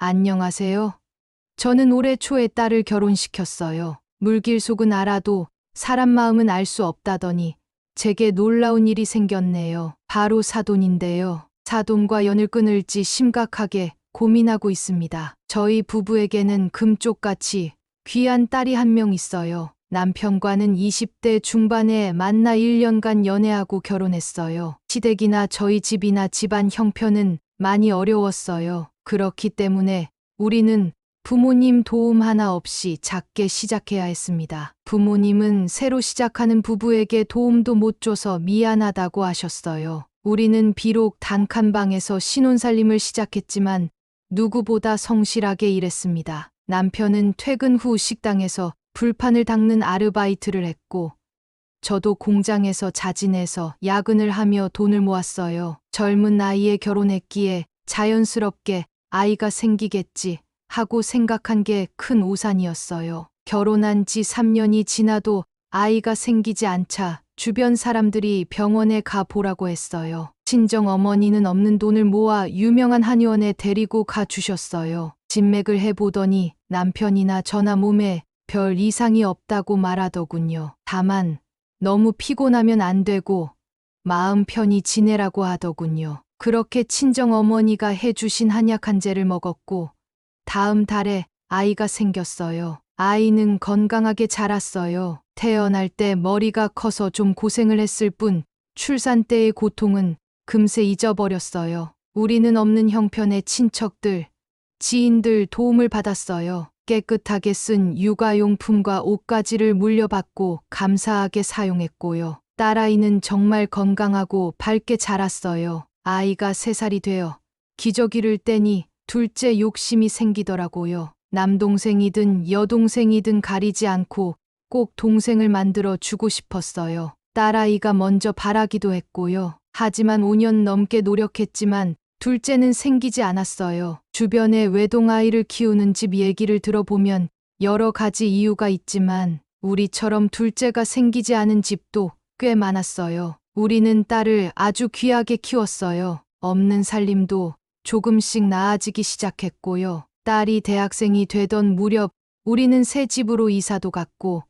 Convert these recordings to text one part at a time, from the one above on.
안녕하세요. 저는 올해 초에 딸을 결혼시켰어요. 물길 속은 알아도 사람 마음은 알 수 없다더니 제게 놀라운 일이 생겼네요. 바로 사돈인데요. 사돈과 연을 끊을지 심각하게 고민하고 있습니다. 저희 부부에게는 금쪽같이 귀한 딸이 한 명 있어요. 남편과는 20대 중반에 만나 1년간 연애하고 결혼했어요. 시댁이나 저희 집이나 집안 형편은 많이 어려웠어요. 그렇기 때문에 우리는 부모님 도움 하나 없이 작게 시작해야 했습니다. 부모님은 새로 시작하는 부부에게 도움도 못 줘서 미안하다고 하셨어요. 우리는 비록 단칸방에서 신혼살림을 시작했지만 누구보다 성실하게 일했습니다. 남편은 퇴근 후 식당에서 불판을 닦는 아르바이트를 했고 저도 공장에서 자진해서 야근을 하며 돈을 모았어요. 젊은 나이에 결혼했기에 자연스럽게 아이가 생기겠지 하고 생각한 게 큰 오산이었어요. 결혼한 지 3년이 지나도 아이가 생기지 않자 주변 사람들이 병원에 가보라고 했어요. 친정 어머니는 없는 돈을 모아 유명한 한의원에 데리고 가 주셨어요. 진맥을 해보더니 남편이나 저나 몸에 별 이상이 없다고 말하더군요. 다만 너무 피곤하면 안 되고 마음 편히 지내라고 하더군요. 그렇게 친정 어머니가 해주신 한약 한 제를 먹었고 다음 달에 아이가 생겼어요. 아이는 건강하게 자랐어요. 태어날 때 머리가 커서 좀 고생을 했을 뿐 출산 때의 고통은 금세 잊어버렸어요. 우리는 없는 형편의 친척들, 지인들 도움을 받았어요. 깨끗하게 쓴 육아용품과 옷가지를 물려받고 감사하게 사용했고요. 딸아이는 정말 건강하고 밝게 자랐어요. 아이가 3살이 되어 기저귀를 떼니 둘째 욕심이 생기더라고요. 남동생이든 여동생이든 가리지 않고 꼭 동생을 만들어 주고 싶었어요. 딸아이가 먼저 바라기도 했고요. 하지만 5년 넘게 노력했지만 둘째는 생기지 않았어요. 주변에 외동아이를 키우는 집 얘기를 들어보면 여러 가지 이유가 있지만 우리처럼 둘째가 생기지 않은 집도 꽤 많았어요. 우리는 딸을 아주 귀하게 키웠어요. 없는 살림도 조금씩 나아지기 시작했고요. 딸이 대학생이 되던 무렵 우리는 새 집으로 이사도 갔고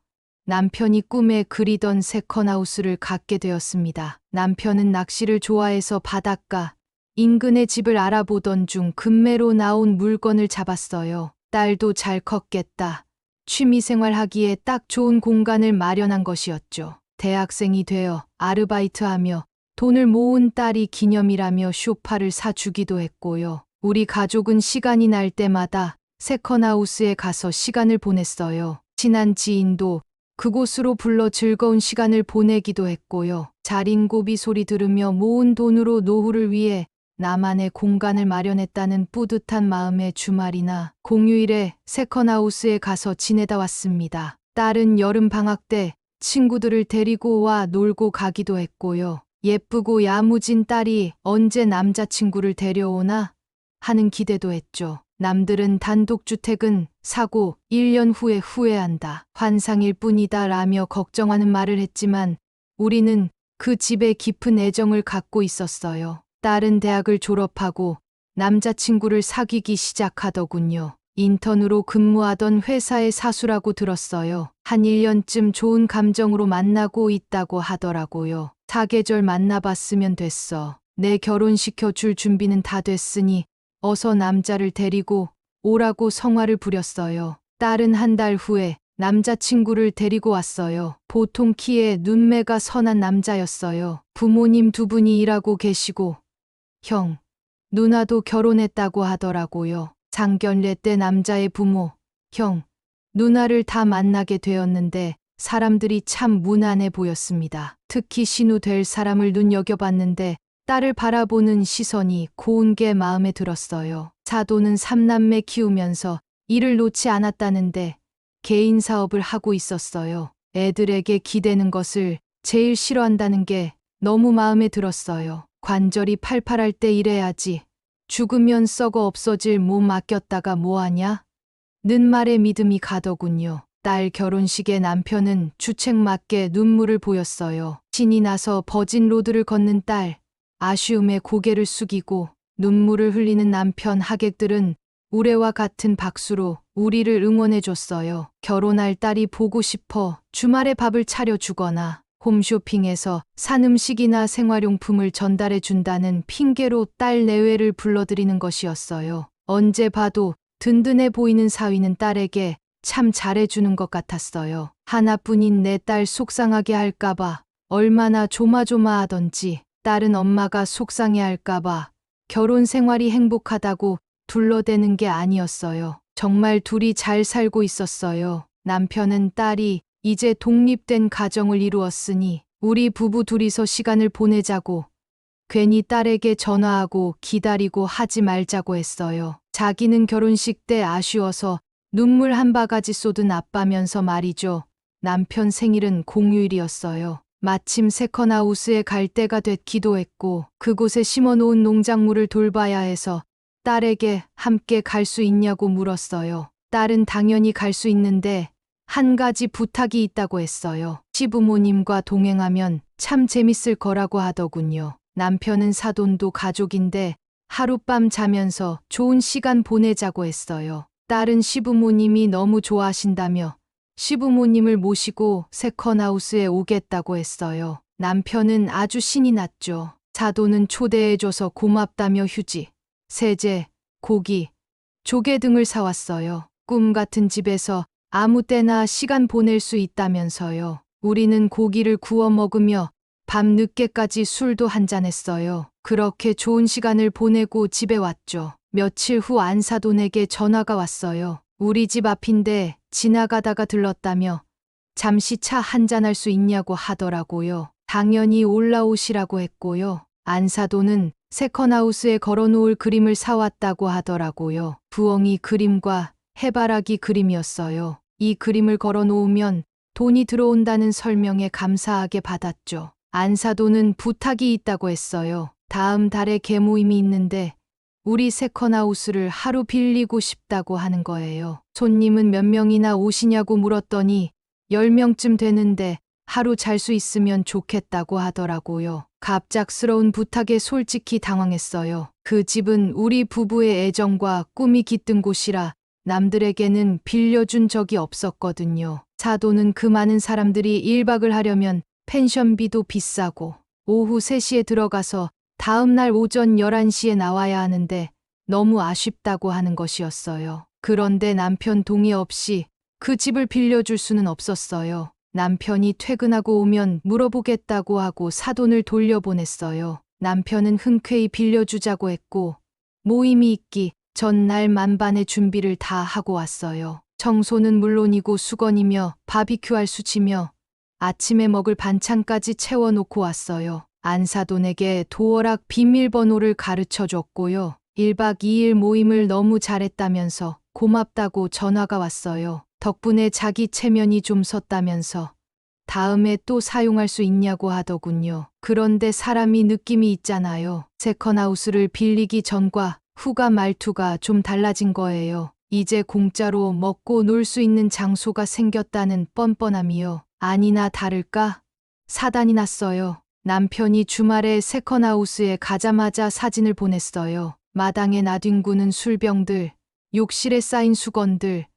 남편이 꿈에 그리던 세컨하우스를 갖게 되었습니다. 남편은 낚시를 좋아해서 바닷가 인근의 집을 알아보던 중 급매로 나온 물건을 잡았어요. 딸도 잘 컸겠다. 취미생활 하기에 딱 좋은 공간을 마련한 것이었죠. 대학생이 되어 아르바이트하며 돈을 모은 딸이 기념이라며 쇼파를 사주기도 했고요. 우리 가족은 시간이 날 때마다 세컨하우스에 가서 시간을 보냈어요. 친한 지인도 그곳으로 불러 즐거운 시간을 보내기도 했고요. 자린고비 소리 들으며 모은 돈으로 노후를 위해 나만의 공간을 마련했다는 뿌듯한 마음에 주말이나 공휴일에 세컨하우스에 가서 지내다 왔습니다. 딸은 여름 방학 때 친구들을 데리고 와 놀고 가기도 했고요. 예쁘고 야무진 딸이 언제 남자친구를 데려오나 하는 기대도 했죠. 남들은 단독주택은 사고 1년 후에 후회한다. 환상일 뿐이다 라며 걱정하는 말을 했지만 우리는 그 집에 깊은 애정을 갖고 있었어요. 딸은 대학을 졸업하고 남자친구를 사귀기 시작하더군요. 인턴으로 근무하던 회사의 사수라고 들었어요. 한 1년쯤 좋은 감정으로 만나고 있다고 하더라고요. 사계절 만나봤으면 됐어. 내 결혼시켜 줄 준비는 다 됐으니 어서 남자를 데리고 오라고 성화를 부렸어요. 딸은 한 달 후에 남자친구를 데리고 왔어요. 보통 키에 눈매가 선한 남자였어요. 부모님 두 분이 일하고 계시고 형, 누나도 결혼했다고 하더라고요. 상견례 때 남자의 부모, 형, 누나를 다 만나게 되었는데 사람들이 참 무난해 보였습니다. 특히 신우 될 사람을 눈여겨봤는데 딸을 바라보는 시선이 고운 게 마음에 들었어요. 사돈은 3남매 키우면서 일을 놓지 않았다는데 개인 사업을 하고 있었어요. 애들에게 기대는 것을 제일 싫어한다는 게 너무 마음에 들었어요. 관절이 팔팔할 때 일해야지. 죽으면 썩어 없어질 몸 아꼈다가 뭐하냐? 는 말에 믿음이 가더군요. 딸 결혼식에 남편은 주책맞게 눈물을 보였어요. 신이 나서 버진 로드를 걷는 딸, 아쉬움에 고개를 숙이고 눈물을 흘리는 남편. 하객들은 우레와 같은 박수로 우리를 응원해줬어요. 결혼할 딸이 보고 싶어 주말에 밥을 차려주거나 홈쇼핑에서 산 음식이나 생활용품을 전달해준다는 핑계로 딸 내외를 불러들이는 것이었어요. 언제 봐도 든든해 보이는 사위는 딸에게 참 잘해주는 것 같았어요. 하나뿐인 내 딸 속상하게 할까봐 얼마나 조마조마하던지, 딸은 엄마가 속상해할까봐 결혼 생활이 행복하다고 둘러대는 게 아니었어요. 정말 둘이 잘 살고 있었어요. 남편은 딸이 이제 독립된 가정을 이루었으니 우리 부부 둘이서 시간을 보내자고 괜히 딸에게 전화하고 기다리고 하지 말자고 했어요. 자기는 결혼식 때 아쉬워서 눈물 한 바가지 쏟은 아빠면서 말이죠. 남편 생일은 공휴일이었어요. 마침 세컨하우스에 갈 때가 됐기도 했고 그곳에 심어놓은 농작물을 돌봐야 해서 딸에게 함께 갈 수 있냐고 물었어요. 딸은 당연히 갈 수 있는데 한 가지 부탁이 있다고 했어요. 시부모님과 동행하면 참 재밌을 거라고 하더군요. 남편은 사돈도 가족인데 하룻밤 자면서 좋은 시간 보내자고 했어요. 딸은 시부모님이 너무 좋아하신다며 시부모님을 모시고 세컨하우스에 오겠다고 했어요. 남편은 아주 신이 났죠. 사돈은 초대해줘서 고맙다며 휴지, 세제, 고기, 조개 등을 사왔어요. 꿈 같은 집에서 아무 때나 시간 보낼 수 있다면서요. 우리는 고기를 구워 먹으며 밤 늦게까지 술도 한잔했어요. 그렇게 좋은 시간을 보내고 집에 왔죠. 며칠 후 안사돈에게 전화가 왔어요. 우리 집 앞인데 지나가다가 들렀다며 잠시 차 한잔할 수 있냐고 하더라고요. 당연히 올라오시라고 했고요. 안사돈은 세컨하우스에 걸어놓을 그림을 사왔다고 하더라고요. 부엉이 그림과 해바라기 그림이었어요. 이 그림을 걸어놓으면 돈이 들어온다는 설명에 감사하게 받았죠. 안사돈은 부탁이 있다고 했어요. 다음 달에 개모임이 있는데 우리 세컨하우스를 하루 빌리고 싶다고 하는 거예요. 손님은 몇 명이나 오시냐고 물었더니 10명쯤 되는데 하루 잘 수 있으면 좋겠다고 하더라고요. 갑작스러운 부탁에 솔직히 당황했어요. 그 집은 우리 부부의 애정과 꿈이 깃든 곳이라 남들에게는 빌려준 적이 없었거든요. 사돈은 그 많은 사람들이 1박을 하려면 펜션비도 비싸고 오후 3시에 들어가서 다음 날 오전 11시에 나와야 하는데 너무 아쉽다고 하는 것이었어요. 그런데 남편 동의 없이 그 집을 빌려줄 수는 없었어요. 남편이 퇴근하고 오면 물어보겠다고 하고 사돈을 돌려보냈어요. 남편은 흔쾌히 빌려주자고 했고 모임이 있기 전날 만반의 준비를 다 하고 왔어요. 청소는 물론이고 수건이며 바비큐할 수치며 아침에 먹을 반찬까지 채워놓고 왔어요. 안사돈에게 도어락 비밀번호를 가르쳐줬고요. 1박 2일 모임을 너무 잘했다면서 고맙다고 전화가 왔어요. 덕분에 자기 체면이 좀 섰다면서 다음에 또 사용할 수 있냐고 하더군요. 그런데 사람이 느낌이 있잖아요. 세컨하우스를 빌리기 전과 후가 말투가 좀 달라진 거예요. 이제 공짜로 먹고 놀 수 있는 장소가 생겼다는 뻔뻔함이요. 아니나 다를까? 사단이 났어요. 남편이 주말에 세컨하우스에 가자마자 사진을 보냈어요. 마당에 나뒹구는 술병들, 욕실에 쌓인 수건들,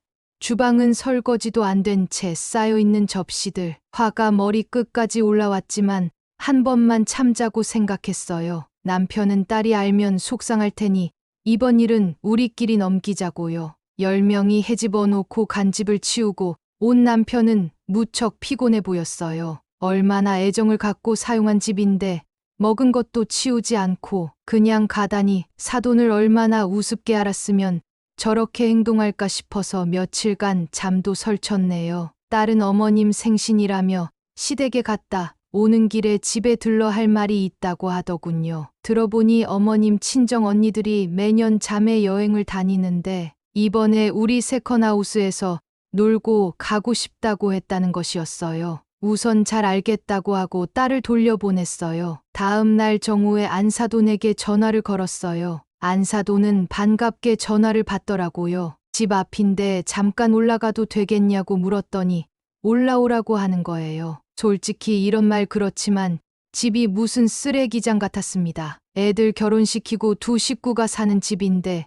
주방은 설거지도 안 된 채 쌓여있는 접시들. 화가 머리끝까지 올라왔지만 한 번만 참자고 생각했어요. 남편은 딸이 알면 속상할 테니 이번 일은 우리끼리 넘기자고요. 10명이 헤집어 놓고 간집을 치우고 온 남편은 무척 피곤해 보였어요. 얼마나 애정을 갖고 사용한 집인데 먹은 것도 치우지 않고 그냥 가다니 사돈을 얼마나 우습게 알았으면 저렇게 행동할까 싶어서 며칠간 잠도 설쳤네요. 딸은 어머님 생신이라며 시댁에 갔다 오는 길에 집에 들러 할 말이 있다고 하더군요. 들어보니 어머님 친정 언니들이 매년 자매 여행을 다니는데 이번에 우리 세컨하우스에서 놀고 가고 싶다고 했다는 것이었어요. 우선 잘 알겠다고 하고 딸을 돌려보냈어요. 다음 날 정오에 안사돈에게 전화를 걸었어요. 안사돈은 반갑게 전화를 받더라고요. 집 앞인데 잠깐 올라가도 되겠냐고 물었더니 올라오라고 하는 거예요. 솔직히 이런 말 그렇지만 집이 무슨 쓰레기장 같았습니다. 애들 결혼시키고 두 식구가 사는 집인데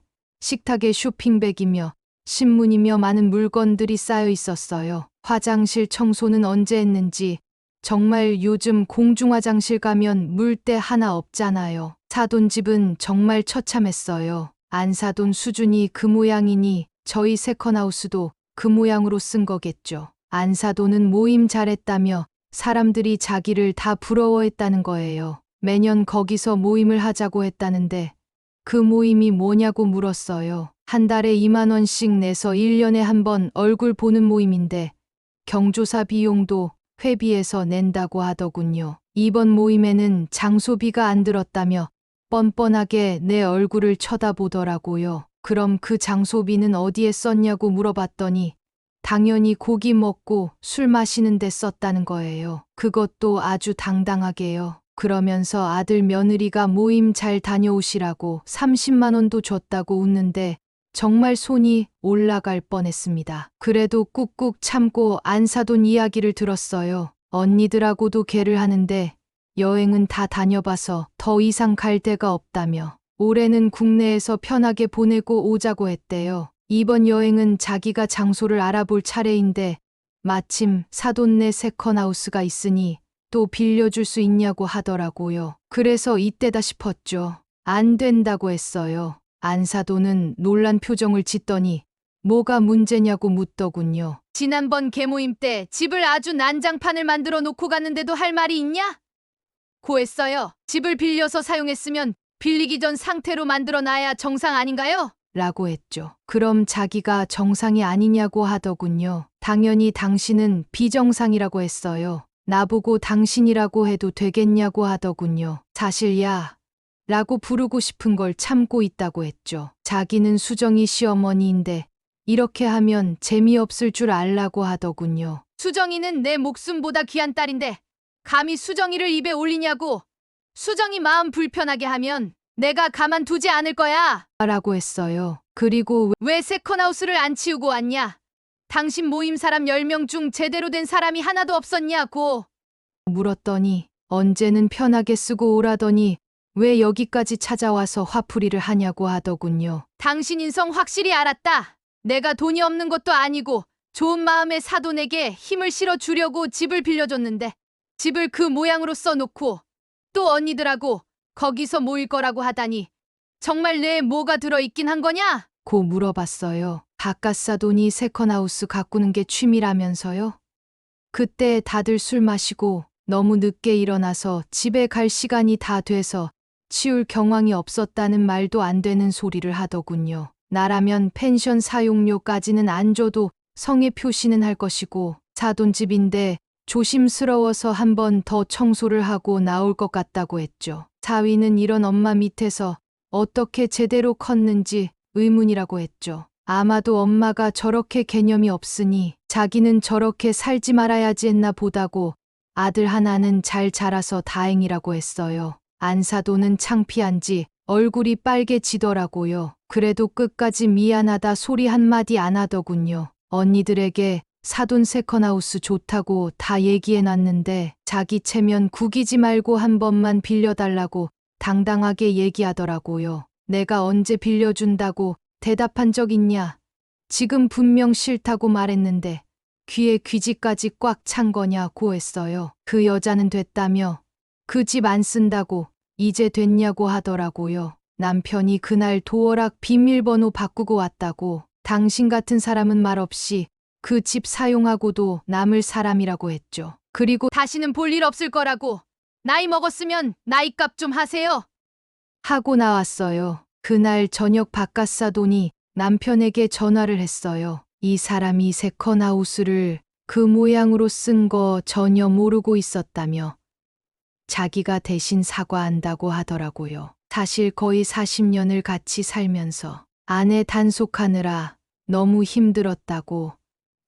식탁에 쇼핑백이며 신문이며 많은 물건들이 쌓여 있었어요. 화장실 청소는 언제 했는지 정말 요즘 공중화장실 가면 물때 하나 없잖아요. 사돈 집은 정말 처참했어요. 안사돈 수준이 그 모양이니 저희 세컨하우스도 그 모양으로 쓴 거겠죠. 안사돈은 모임 잘했다며 사람들이 자기를 다 부러워했다는 거예요. 매년 거기서 모임을 하자고 했다는데 그 모임이 뭐냐고 물었어요. 한 달에 2만 원씩 내서 1년에 한 번 얼굴 보는 모임인데 경조사 비용도 회비에서 낸다고 하더군요. 이번 모임에는 장소비가 안 들었다며 뻔뻔하게 내 얼굴을 쳐다보더라고요. 그럼 그 장소비는 어디에 썼냐고 물어봤더니 당연히 고기 먹고 술 마시는 데 썼다는 거예요. 그것도 아주 당당하게요. 그러면서 아들 며느리가 모임 잘 다녀오시라고 30만 원도 줬다고 웃는데 정말 손이 올라갈 뻔했습니다. 그래도 꾹꾹 참고 안사돈 이야기를 들었어요. 언니들하고도 개를 하는데 여행은 다 다녀봐서 더 이상 갈 데가 없다며 올해는 국내에서 편하게 보내고 오자고 했대요. 이번 여행은 자기가 장소를 알아볼 차례인데 마침 사돈네 세컨하우스가 있으니 또 빌려줄 수 있냐고 하더라고요. 그래서 이때다 싶었죠. 안 된다고 했어요. 안사돈은 놀란 표정을 짓더니 뭐가 문제냐고 묻더군요. 지난번 개모임 때 집을 아주 난장판을 만들어 놓고 갔는데도 할 말이 있냐? 고했어요. 집을 빌려서 사용했으면 빌리기 전 상태로 만들어 놔야 정상 아닌가요? 라고 했죠. 그럼 자기가 정상이 아니냐고 하더군요. 당연히 당신은 비정상이라고 했어요. 나보고 당신이라고 해도 되겠냐고 하더군요. 사실야 라고 부르고 싶은 걸 참고 있다고 했죠. 자기는 수정이 시어머니인데 이렇게 하면 재미없을 줄 알라고 하더군요. 수정이는 내 목숨보다 귀한 딸인데 감히 수정이를 입에 올리냐고. 수정이 마음 불편하게 하면 내가 가만두지 않을 거야. 라고 했어요. 그리고 왜 세컨하우스를 안 치우고 왔냐? 당신 모임 사람 10명 중 제대로 된 사람이 하나도 없었냐고 물었더니 언제는 편하게 쓰고 오라더니 왜 여기까지 찾아와서 화풀이를 하냐고 하더군요. 당신 인성 확실히 알았다. 내가 돈이 없는 것도 아니고 좋은 마음에 사돈에게 힘을 실어주려고 집을 빌려줬는데 집을 그 모양으로 써놓고 또 언니들하고 거기서 모일 거라고 하다니 정말 내 뭐가 들어있긴 한 거냐? 고 물어봤어요. 바깥 사돈이 세컨하우스 가꾸는 게 취미라면서요? 그때 다들 술 마시고 너무 늦게 일어나서 집에 갈 시간이 다 돼서 치울 경황이 없었다는 말도 안 되는 소리를 하더군요. 나라면 펜션 사용료까지는 안 줘도 성의 표시는 할 것이고 사돈집인데 조심스러워서 한 번 더 청소를 하고 나올 것 같다고 했죠. 사위는 이런 엄마 밑에서 어떻게 제대로 컸는지 의문이라고 했죠. 아마도 엄마가 저렇게 개념이 없으니 자기는 저렇게 살지 말아야지 했나 보다고 아들 하나는 잘 자라서 다행이라고 했어요. 안사돈은 창피한지 얼굴이 빨개지더라고요. 그래도 끝까지 미안하다 소리 한마디 안 하더군요. 언니들에게 사돈 세컨하우스 좋다고 다 얘기해놨는데 자기 체면 구기지 말고 한 번만 빌려달라고 당당하게 얘기하더라고요. 내가 언제 빌려준다고 대답한 적 있냐? 지금 분명 싫다고 말했는데 귀에 귀지까지 꽉 찬 거냐고 했어요. 그 여자는 됐다며 그 집 안 쓴다고 이제 됐냐고 하더라고요. 남편이 그날 도어락 비밀번호 바꾸고 왔다고 당신 같은 사람은 말없이 그 집 사용하고도 남을 사람이라고 했죠. 그리고 다시는 볼 일 없을 거라고 나이 먹었으면 나이값 좀 하세요. 하고 나왔어요. 그날 저녁 바깥사돈이 남편에게 전화를 했어요. 이 사람이 세컨하우스를 그 모양으로 쓴 거 전혀 모르고 있었다며 자기가 대신 사과한다고 하더라고요. 사실 거의 40년을 같이 살면서 아내 단속하느라 너무 힘들었다고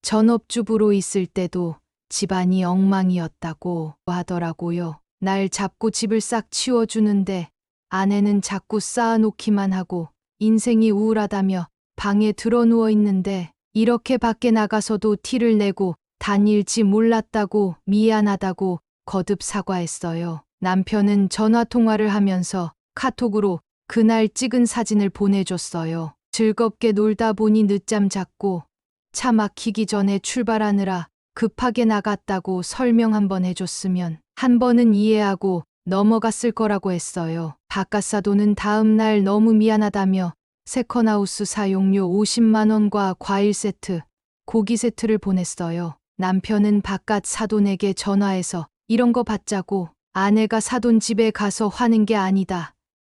전업주부로 있을 때도 집안이 엉망이었다고 하더라고요. 날 잡고 집을 싹 치워주는데 아내는 자꾸 쌓아놓기만 하고 인생이 우울하다며 방에 들어누워 있는데 이렇게 밖에 나가서도 티를 내고 다닐지 몰랐다고 미안하다고 거듭 사과했어요. 남편은 전화통화를 하면서 카톡으로 그날 찍은 사진을 보내줬어요. 즐겁게 놀다 보니 늦잠 잤고 차 막히기 전에 출발하느라 급하게 나갔다고 설명 한번 해줬으면 한 번은 이해하고 넘어갔을 거라고 했어요. 바깥사돈은 다음 날 너무 미안하다며 세컨하우스 사용료 50만 원과 과일 세트, 고기 세트를 보냈어요. 남편은 바깥 사돈에게 전화해서 이런 거 받자고 아내가 사돈 집에 가서 화는 게 아니다.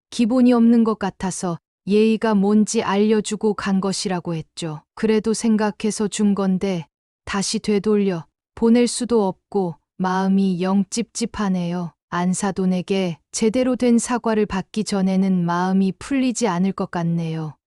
기본이 없는 것 같아서 예의가 뭔지 알려주고 간 것이라고 했죠. 그래도 생각해서 준 건데 다시 되돌려 보낼 수도 없고 마음이 영 찝찝하네요. 안사돈에게 제대로 된 사과를 받기 전에는 마음이 풀리지 않을 것 같네요.